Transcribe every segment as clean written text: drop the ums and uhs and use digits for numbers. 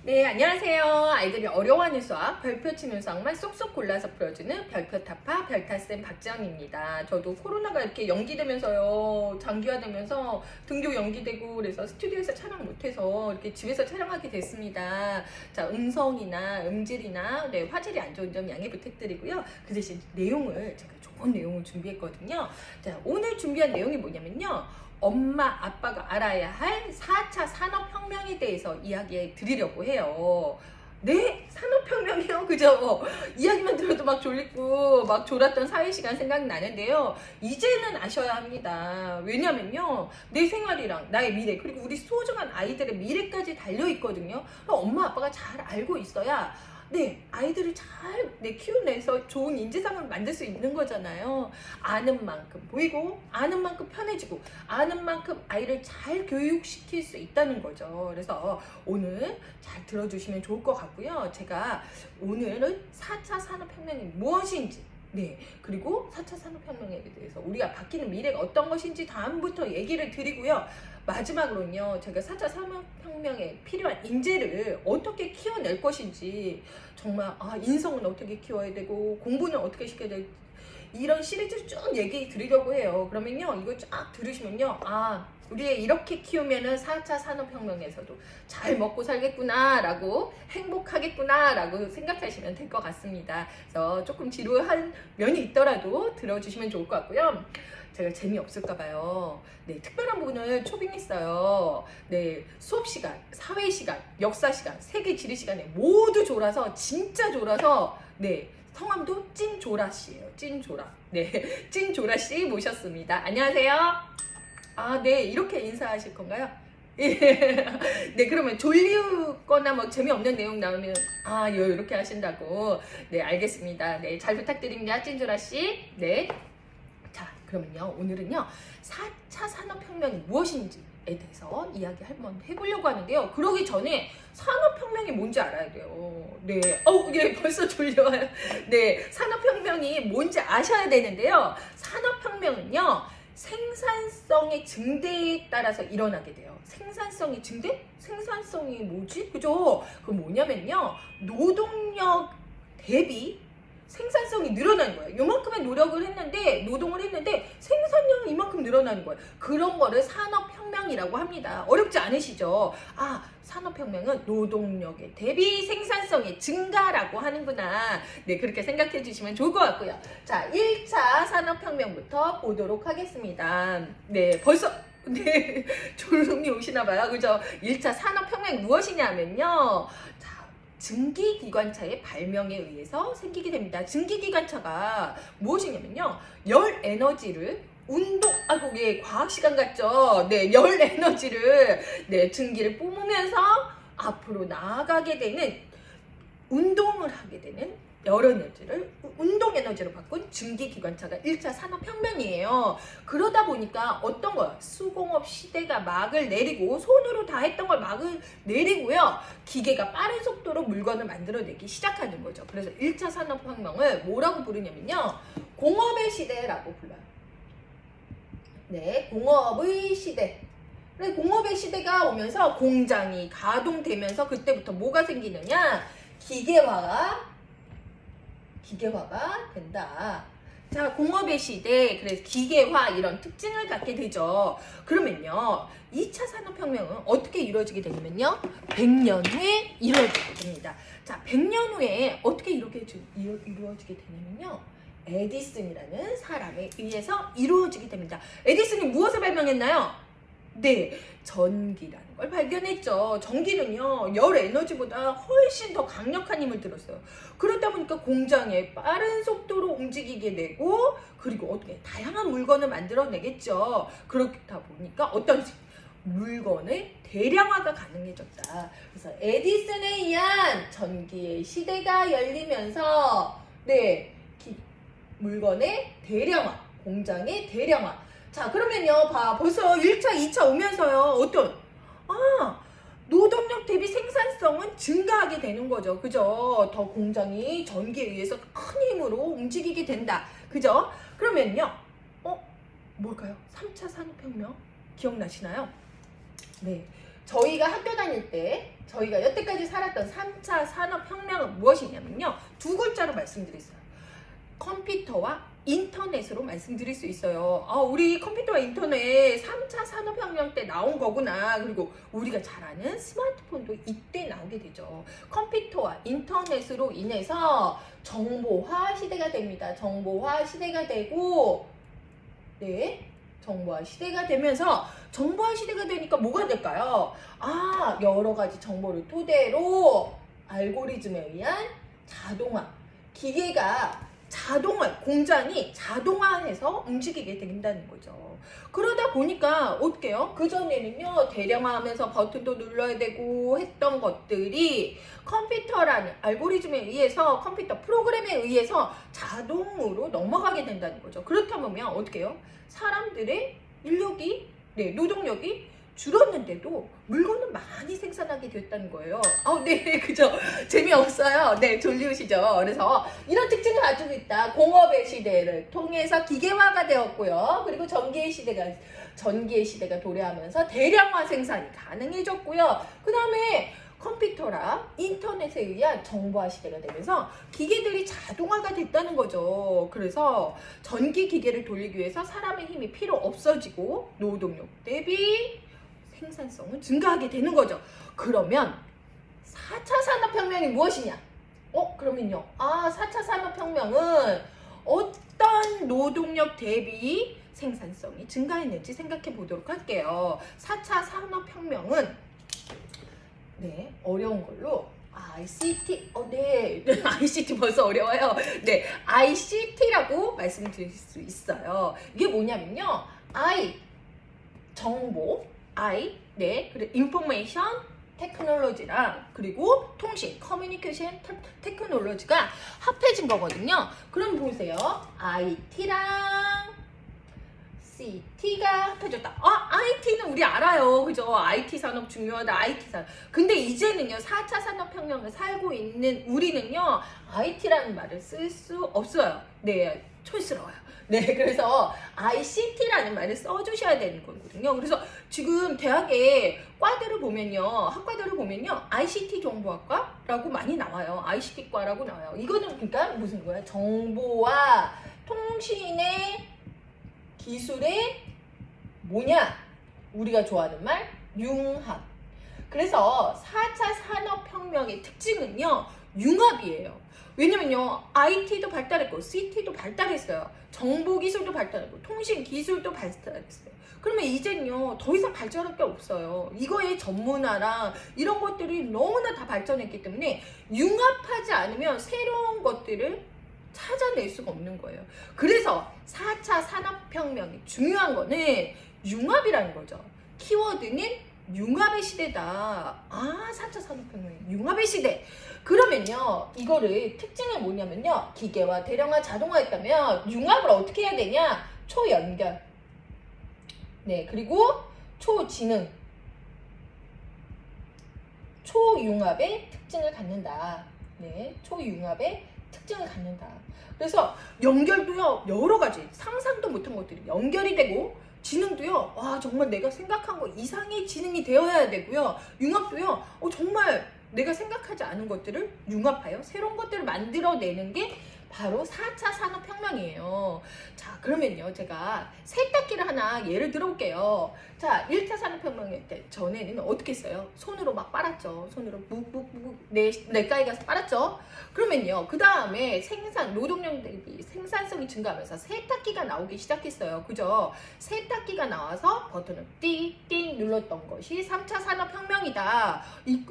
네, 안녕하세요. 아이들이 어려워하는 수학, 별표 치는 수학만 쏙쏙 골라서 풀어주는 별표 타파 별타쌤 박지영입니다. 저도 코로나가 이렇게 연기되면서요, 장기화되면서 등교 연기되고 그래서 스튜디오에서 촬영 못해서 이렇게 집에서 촬영하게 됐습니다. 자, 음성이나 음질이나 화질이 안 좋은 점 양해 부탁드리고요. 그 대신 내용을 제가 좋은 내용을 준비했거든요. 자, 오늘 준비한 내용이 뭐냐면요. 엄마, 아빠가 알아야 할 4차 산업혁명에 대해서 이야기해 드리려고 해요. 네? 산업혁명이요? 그죠? 이야기만 들어도 막 졸리고 막 졸았던 사회시간 생각나는데요. 이제는 아셔야 합니다. 왜냐면요. 내 생활이랑 나의 미래, 그리고 우리 소중한 아이들의 미래까지 달려있거든요. 엄마, 아빠가 잘 알고 있어야 아이들을 잘 키워내서 좋은 인지상을 만들 수 있는 거잖아요. 아는 만큼 보이고, 아는 만큼 편해지고, 아는 만큼 아이를 잘 교육시킬 수 있다는 거죠. 그래서 오늘 잘 들어주시면 좋을 것 같고요. 제가 오늘은 4차 산업혁명이 무엇인지, 그리고 4차 산업혁명에 대해서 우리가 바뀌는 미래가 어떤 것인지 다음부터 얘기를 드리고요. 마지막으로는요, 제가 4차 산업혁명에 필요한 인재를 어떻게 키워낼 것인지, 정말 인성은 어떻게 키워야 되고 공부는 어떻게 시켜야 될지 이런 시리즈를 쭉 얘기 드리려고 해요. 그러면요, 이거 쫙 들으시면요, 우리 이렇게 키우면은 4차 산업혁명에서도 잘 먹고 살겠구나 라고, 행복하겠구나 라고 생각하시면 될 것 같습니다. 그래서 조금 지루한 면이 있더라도 들어주시면 좋을 것 같고요. 제가 재미없을까봐요. 특별한 부분을 초빙했어요. 수업시간, 사회시간, 역사시간, 세계 지리 시간에 모두 졸아서, 진짜 졸아서, 성함도 찐조라씨예요. 찐조라. 찐조라씨 모셨습니다. 안녕하세요. 이렇게 인사하실 건가요? 그러면 졸리거나 뭐 재미없는 내용 나오면 이렇게 하신다고. 알겠습니다. 잘 부탁드립니다. 찐조라씨. 자, 그러면요, 오늘은요 4차 산업혁명이 무엇인지에 대해서 이야기 한번 해보려고 하는데요. 그러기 전에 산업혁명이 뭔지 알아야 돼요. 벌써 졸려요. 산업혁명이 뭔지 아셔야 되는데요. 산업혁명은요, 생산성의 증대에 따라서 일어나게 돼요. 생산성의 증대? 생산성이 뭐지? 그죠? 그건 뭐냐면요, 노동력 대비 생산성이 늘어나는 거예요. 요만큼의 노력을 했는데, 노동을 했는데 생산량은 이만큼 늘어나는 거예요. 그런 거를 산업혁명이라고 합니다. 어렵지 않으시죠? 산업혁명은 노동력에 대비 생산성의 증가라고 하는구나. 그렇게 생각해 주시면 좋을 것 같고요. 자, 1차 산업혁명부터 보도록 하겠습니다. 벌써 졸음이 오시나 봐요. 그죠? 1차 산업혁명이 무엇이냐면요. 증기기관차의 발명에 의해서 생기게 됩니다. 증기기관차가 무엇이냐면요, 열 에너지를 과학 시간 같죠? 열 에너지를, 증기를 뿜으면서 앞으로 나아가게 되는, 운동을 하게 되는 열 에너지를 운동 에너지로 바꾼 증기기관차가 1차 산업혁명이에요. 그러다 보니까 어떤 거야? 수공업 시대가 막을 내리고, 손으로 다 했던 걸 막을 내리고요. 기계가 빠른 속도로 물건을 만들어내기 시작하는 거죠. 그래서 1차 산업혁명을 뭐라고 부르냐면요, 공업의 시대라고 불러요. 공업의 시대. 공업의 시대가 오면서 공장이 가동되면서 그때부터 뭐가 생기느냐? 기계화가 된다. 자, 공업의 시대, 그래서 기계화 이런 특징을 갖게 되죠. 그러면요, 2차 산업혁명은 어떻게 이루어지게 되냐면요, 100년 후에 이루어지게 됩니다. 자, 100년 후에 어떻게 이루어지게 되냐면요, 에디슨이라는 사람에 의해서 이루어지게 됩니다. 에디슨이 무엇을 발명했나요? 전기라는 걸 발견했죠. 전기는요, 열 에너지보다 훨씬 더 강력한 힘을 들었어요. 그러다 보니까 공장에 빠른 속도로 움직이게 되고, 그리고 어떻게 다양한 물건을 만들어내겠죠. 그렇다 보니까 어떤 물건의 대량화가 가능해졌다. 그래서 에디슨에 의한 전기의 시대가 열리면서 물건의 대량화, 공장의 대량화. 자, 그러면요, 벌써 1차, 2차 오면서요, 노동력 대비 생산성은 증가하게 되는 거죠. 그죠? 더 공장이 전기에 의해서 큰 힘으로 움직이게 된다. 그죠? 그러면요, 뭘까요? 3차 산업혁명? 기억나시나요? 저희가 학교 다닐 때 저희가 여태까지 살았던 3차 산업혁명은 무엇이냐면요. 두 글자로 말씀드렸어요. 컴퓨터와 인터넷으로 말씀드릴 수 있어요. 우리 컴퓨터와 인터넷 3차 산업혁명 때 나온 거구나. 그리고 우리가 잘 아는 스마트폰도 이때 나오게 되죠. 컴퓨터와 인터넷으로 인해서 정보화 시대가 됩니다. 정보화 시대가 되고, 네, 정보화 시대가 되면서 정보화 시대가 되니까 뭐가 될까요? 여러 가지 정보를 토대로 알고리즘에 의한 자동화, 기계가 공장이 자동화해서 움직이게 된다는 거죠. 그러다 보니까 어떡해요? 그전에는요, 대량화하면서 버튼도 눌러야 되고 했던 것들이 컴퓨터라는 알고리즘에 의해서, 컴퓨터 프로그램에 의해서 자동으로 넘어가게 된다는 거죠. 그렇다면 어떻게 해요? 사람들의 노동력이 줄었는데도 물건을 많이 생산하게 됐다는 거예요. 네, 그죠? 재미없어요. 네, 졸리우시죠? 그래서 이런 특징을 가지고 있다. 공업의 시대를 통해서 기계화가 되었고요. 그리고 전기의 시대가 도래하면서 대량화 생산이 가능해졌고요. 그 다음에 컴퓨터랑 인터넷에 의한 정보화 시대가 되면서 기계들이 자동화가 됐다는 거죠. 그래서 전기 기계를 돌리기 위해서 사람의 힘이 필요 없어지고 노동력 대비 생산성은 증가하게 되는 거죠. 그러면 4차 산업혁명이 무엇이냐? 그러면요. 4차 산업혁명은 어떤 노동력 대비 생산성이 증가했는지 생각해 보도록 할게요. 4차 산업혁명은 어려운 걸로 ICT, ICT 벌써 어려워요. ICT라고 말씀드릴 수 있어요. 이게 뭐냐면요. 정보, 그리고 인포메이션 테크놀로지랑 그리고 통신, 커뮤니케이션 테크놀로지가 합해진 거거든요. 그럼 보세요. IT랑 CT가 합해졌다. IT는 우리 알아요. 그죠? IT 산업 중요하다. IT 산업. 근데 이제는요, 4차 산업혁명을 살고 있는 우리는요, IT라는 말을 쓸 수 없어요. 네, 촌스러워요. 그래서 ICT라는 말을 써주셔야 되는 거거든요. 그래서 지금 대학의 학과들을 보면요, ICT 정보학과라고 많이 나와요. ICT과라고 나와요. 이거는 그러니까 무슨 거야? 정보와 통신의 기술의 뭐냐? 우리가 좋아하는 말, 융합. 그래서 4차 산업혁명의 특징은요, 융합이에요. 왜냐면요, IT도 발달했고, CT도 발달했어요. 정보기술도 발달했고, 통신기술도 발달했어요. 그러면 이제는요, 더 이상 발전할 게 없어요. 이거의 전문화랑 이런 것들이 너무나 다 발전했기 때문에 융합하지 않으면 새로운 것들을 찾아낼 수가 없는 거예요. 그래서 4차 산업혁명이 중요한 거는 융합이라는 거죠. 키워드는 융합의 시대다. 4차 산업혁명이 융합의 시대. 그러면요, 이거를 특징은 뭐냐면요, 기계화, 대량화, 자동화했다면 융합을 어떻게 해야 되냐? 초연결. 그리고 초지능. 초융합의 특징을 갖는다. 초융합의 특징을 갖는다. 그래서 연결도요, 여러 가지 상상도 못한 것들이 연결이 되고, 지능도요, 정말 내가 생각한 거 이상의 지능이 되어야 되고요. 융합도요, 정말 내가 생각하지 않은 것들을 융합하여 새로운 것들을 만들어내는 게 바로 4차 산업혁명이에요. 자, 그러면요, 제가 세탁기를 하나 예를 들어볼게요. 자, 1차 산업혁명 때 전에는 어떻게 했어요? 손으로 막 빨았죠. 손으로 묵묵묵 내과에 가서 빨았죠. 그러면요, 그 다음에 노동력 대비 생산성이 증가하면서 세탁기가 나오기 시작했어요. 그죠? 세탁기가 나와서 버튼을 띵띵 눌렀던 것이 3차 산업혁명이다.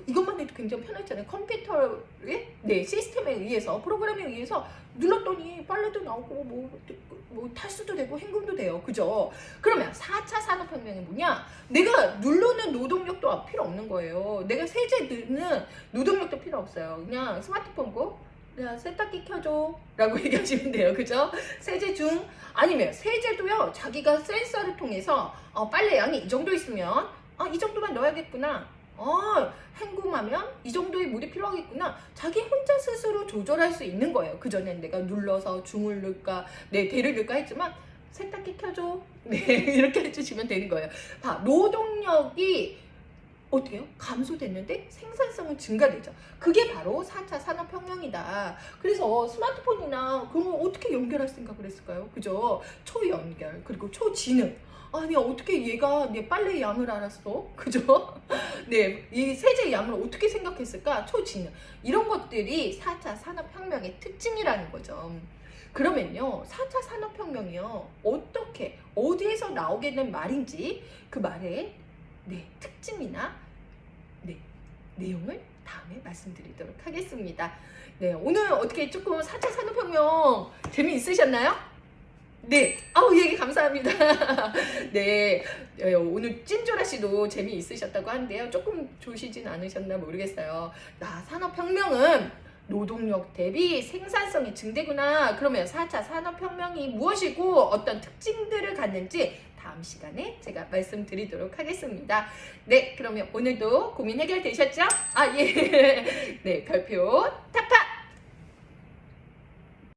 이것만 해도 굉장히 편했잖아요. 컴퓨터의 시스템에 의해서, 프로그램에 의해서 눌렀더니 빨래도 나오고 탈수도 되고 헹굼도 돼요. 그죠? 그러면 4차 산업혁명이 뭐냐? 내가 누르는 노동력도 필요 없는 거예요. 내가 세제 넣는 노동력도 필요 없어요. 그냥 스마트폰 보고 야, 세탁기 켜줘 라고 얘기하시면 돼요. 그죠? 세제 중. 아니면 세제도요, 자기가 센서를 통해서 빨래 양이 이 정도 있으면 이 정도만 넣어야겠구나. 헹굼하면 이 정도의 물이 필요하겠구나. 자기 혼자 스스로 조절할 수 있는 거예요. 그전엔 내가 눌러서 중을 넣을까, 대를 넣을까 했지만 세탁기 켜줘. 이렇게 해주시면 되는 거예요. 노동력이 어떻게요? 감소됐는데 생산성은 증가되죠. 그게 바로 4차 산업혁명이다. 그래서 스마트폰이나 그걸 어떻게 연결할 생각을 했을까요? 그죠? 초연결, 그리고 초지능. 아니, 어떻게 얘가 내 빨래 양을 알았어? 그죠? 네, 이 세제 양을 어떻게 생각했을까? 초지능. 이런 것들이 4차 산업혁명의 특징이라는 거죠. 그러면요, 4차 산업혁명이요, 어떻게, 어디에서 나오게 된 말인지 그 말의 특징이나 내용을 다음에 말씀드리도록 하겠습니다. 네, 오늘 어떻게 조금 4차 산업혁명 재미있으셨나요? 네, 아우 얘기 감사합니다. 네, 오늘 찐조라 씨도 재미있으셨다고 하는데요. 조금 좋으시진 않으셨나 모르겠어요. 산업혁명은 노동력 대비 생산성이 증대구나. 그러면 4차 산업혁명이 무엇이고 어떤 특징들을 갖는지 다음 시간에 제가 말씀드리도록 하겠습니다. 네, 그러면 오늘도 고민 해결되셨죠? 예. 네, 별표